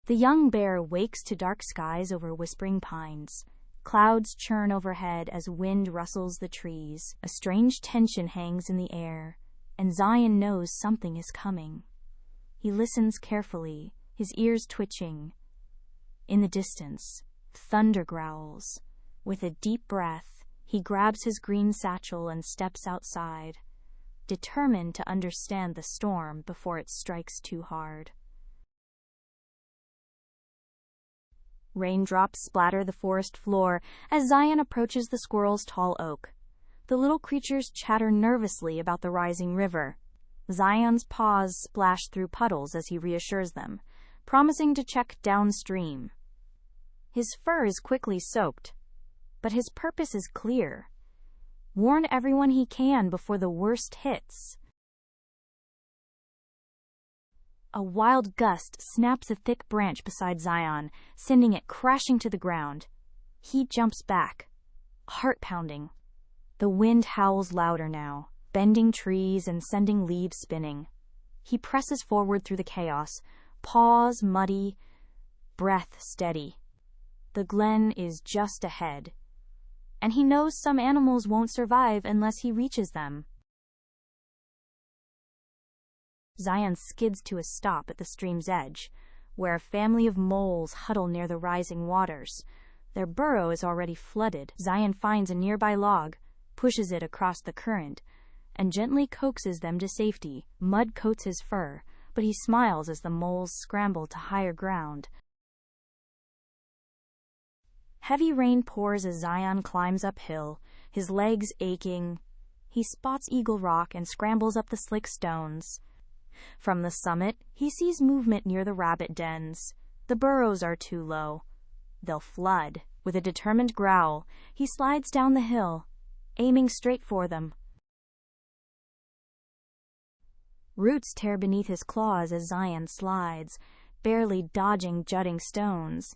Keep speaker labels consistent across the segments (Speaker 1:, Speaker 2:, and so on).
Speaker 1: The young bear wakes to dark skies over whispering pines. Clouds churn overhead as wind rustles the trees. A strange tension hangs in the air, and Zion knows something is coming. He listens carefully, his ears twitching. In the distance, thunder growls. With a deep breath, he grabs his green satchel and steps outside, determined to understand the storm before it strikes too hard. Raindrops splatter the forest floor as Zion approaches the squirrel's tall oak. The little creatures chatter nervously about the rising river. Zion's paws splash through puddles as he reassures them, promising to check downstream. His fur is quickly soaked, but his purpose is clear. Warn everyone he can before the worst hits. A wild gust snaps a thick branch beside Zion, sending it crashing to the ground. He jumps back, heart pounding. The wind howls louder now, bending trees and sending leaves spinning. He presses forward through the chaos, paws muddy, breath steady. The glen is just ahead, and he knows some animals won't survive unless he reaches them. Zion skids to a stop at the stream's edge, where a family of moles huddle near the rising waters. Their burrow is already flooded. Zion finds a nearby log, pushes it across the current, and gently coaxes them to safety. Mud coats his fur, but he smiles as the moles scramble to higher ground. Heavy rain pours as Zion climbs uphill, his legs aching. He spots Eagle Rock and scrambles up the slick stones. From the summit, he sees movement near the rabbit dens. The burrows are too low. They'll flood. With a determined growl, he slides down the hill, aiming straight for them. Roots tear beneath his claws as Zion slides, barely dodging jutting stones.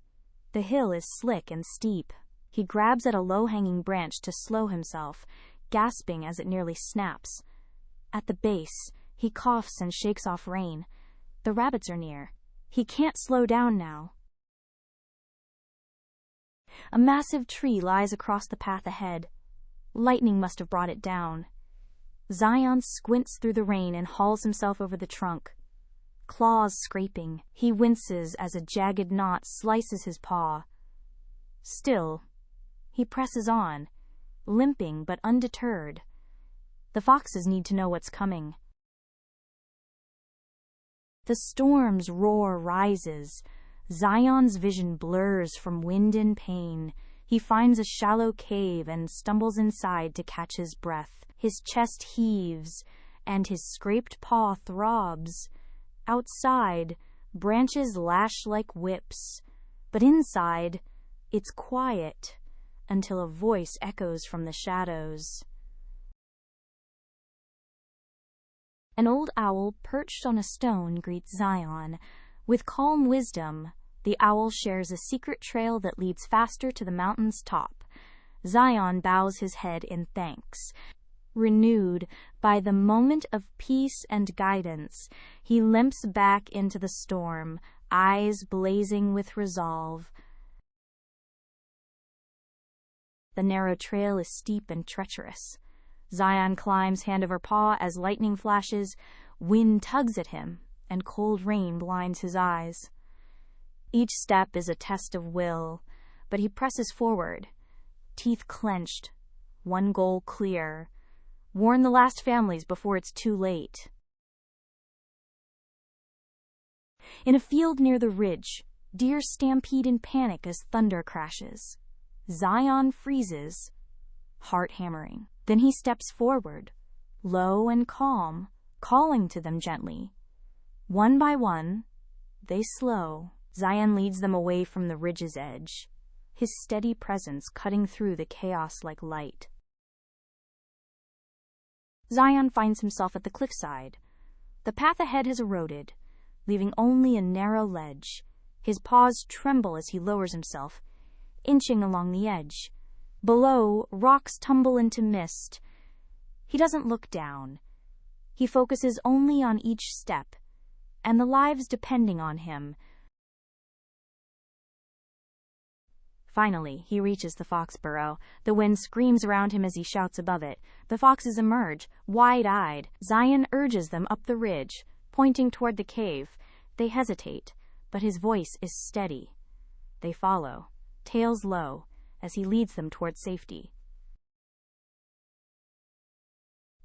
Speaker 1: The hill is slick and steep. He grabs at a low-hanging branch to slow himself, gasping as it nearly snaps. At the base, he coughs and shakes off rain. The rabbits are near. He can't slow down now. A massive tree lies across the path ahead. Lightning must have brought it down. Zion squints through the rain and hauls himself over the trunk. Claws scraping, he winces as a jagged knot slices his paw. Still, he presses on, limping but undeterred. The foxes need to know what's coming. The storm's roar rises. Zion's vision blurs from wind and pain. He finds a shallow cave and stumbles inside to catch his breath. His chest heaves, and his scraped paw throbs. Outside, branches lash like whips, but inside, it's quiet until a voice echoes from the shadows. An old owl perched on a stone greets Zion. With calm wisdom, the owl shares a secret trail that leads faster to the mountain's top. Zion bows his head in thanks. Renewed by the moment of peace and guidance, he limps back into the storm, eyes blazing with resolve. The narrow trail is steep and treacherous. Zion climbs hand over paw as lightning flashes, wind tugs at him, and cold rain blinds his eyes. Each step is a test of will, but he presses forward, teeth clenched, one goal clear: warn the last families before it's too late. In a field near the ridge, deer stampede in panic as thunder crashes. Zion freezes, heart hammering. Then he steps forward, low and calm, calling to them gently. One by one, they slow. Zion leads them away from the ridge's edge, his steady presence cutting through the chaos like light. Zion finds himself at the cliffside. The path ahead has eroded, leaving only a narrow ledge. His paws tremble as he lowers himself, inching along the edge. Below, rocks tumble into mist. He doesn't look down. He focuses only on each step, and the lives depending on him. Finally, he reaches the fox burrow. The wind screams around him as he shouts above it. The foxes emerge, wide-eyed. Zion urges them up the ridge, pointing toward the cave. They hesitate, but his voice is steady. They follow, tails low, as he leads them toward safety.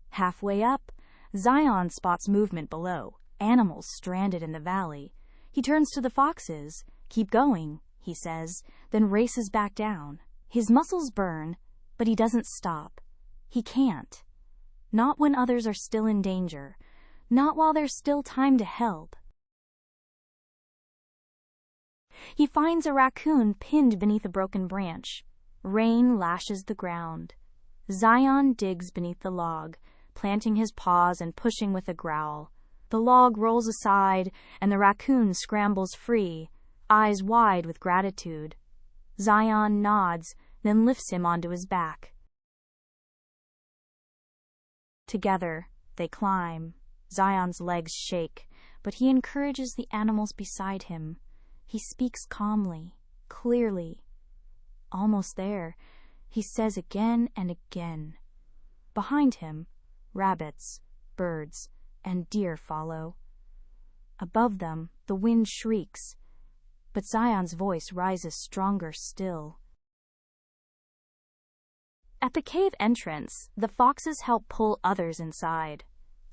Speaker 1: Halfway up, Zion spots movement below, animals stranded in the valley. He turns to the foxes. "Keep going," he says, then races back down. His muscles burn, but he doesn't stop. He can't. Not when others are still in danger. Not while there's still time to help. He finds a raccoon pinned beneath a broken branch. Rain lashes the ground. Zion digs beneath the log, planting his paws and pushing with a growl. The log rolls aside, and the raccoon scrambles free, eyes wide with gratitude. Zion nods, then lifts him onto his back. Together, they climb. Zion's legs shake, but he encourages the animals beside him. He speaks calmly, clearly. Almost there, he says again and again. Behind him, rabbits, birds, and deer follow. Above them, the wind shrieks, but Zion's voice rises stronger still. At the cave entrance, the foxes help pull others inside.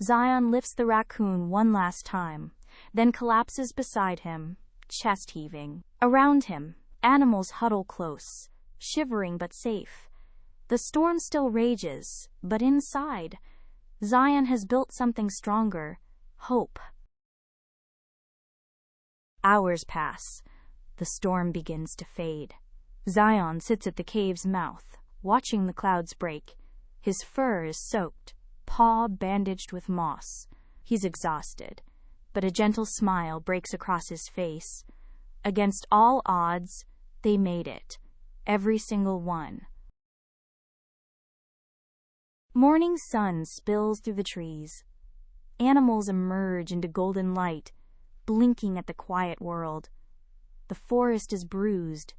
Speaker 1: Zion lifts the raccoon one last time, then collapses beside him, chest heaving. Around him, animals huddle close, shivering but safe. The storm still rages, but inside, Zion has built something stronger, hope. Hours pass. The storm begins to fade. Zion sits at the cave's mouth, watching the clouds break. His fur is soaked, paw bandaged with moss. He's exhausted, but a gentle smile breaks across his face. Against all odds, they made it. Every single one. Morning sun spills through the trees. Animals emerge into golden light, blinking at the quiet world. The forest is bruised,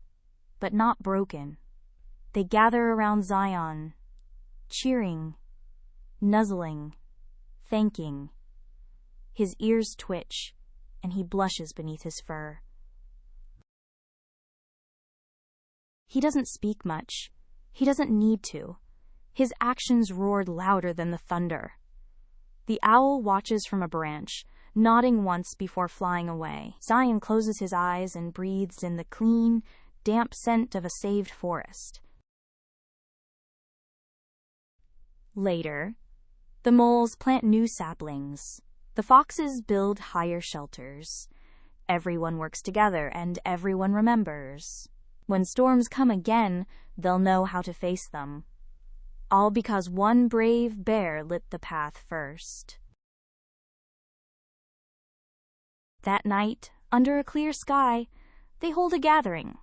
Speaker 1: but not broken. They gather around Zion, cheering, nuzzling, thanking. His ears twitch, and he blushes beneath his fur. He doesn't speak much. He doesn't need to. His actions roared louder than the thunder. The owl watches from a branch, nodding once before flying away. Zion closes his eyes and breathes in the clean, damp scent of a saved forest. Later, the moles plant new saplings. The foxes build higher shelters. Everyone works together and everyone remembers. When storms come again, they'll know how to face them. All because one brave bear lit the path first. That night, under a clear sky, they hold a gathering.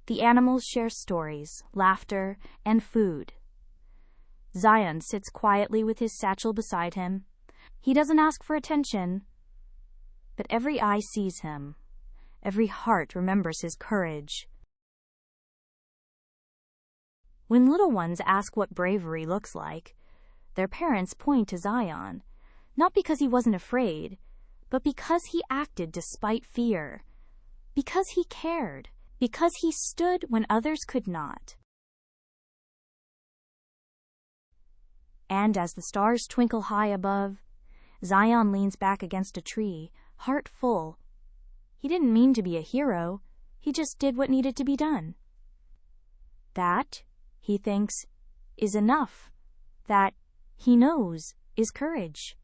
Speaker 1: The animals share stories, laughter, and food. Zion sits quietly with his satchel beside him. He doesn't ask for attention, but every eye sees him. Every heart remembers his courage. When little ones ask what bravery looks like, their parents point to Zion, not because he wasn't afraid, but because he acted despite fear, because he cared, because he stood when others could not. And as the stars twinkle high above, Zion leans back against a tree, heart full. He didn't mean to be a hero, he just did what needed to be done. That, he thinks, is enough. That, he knows, is courage.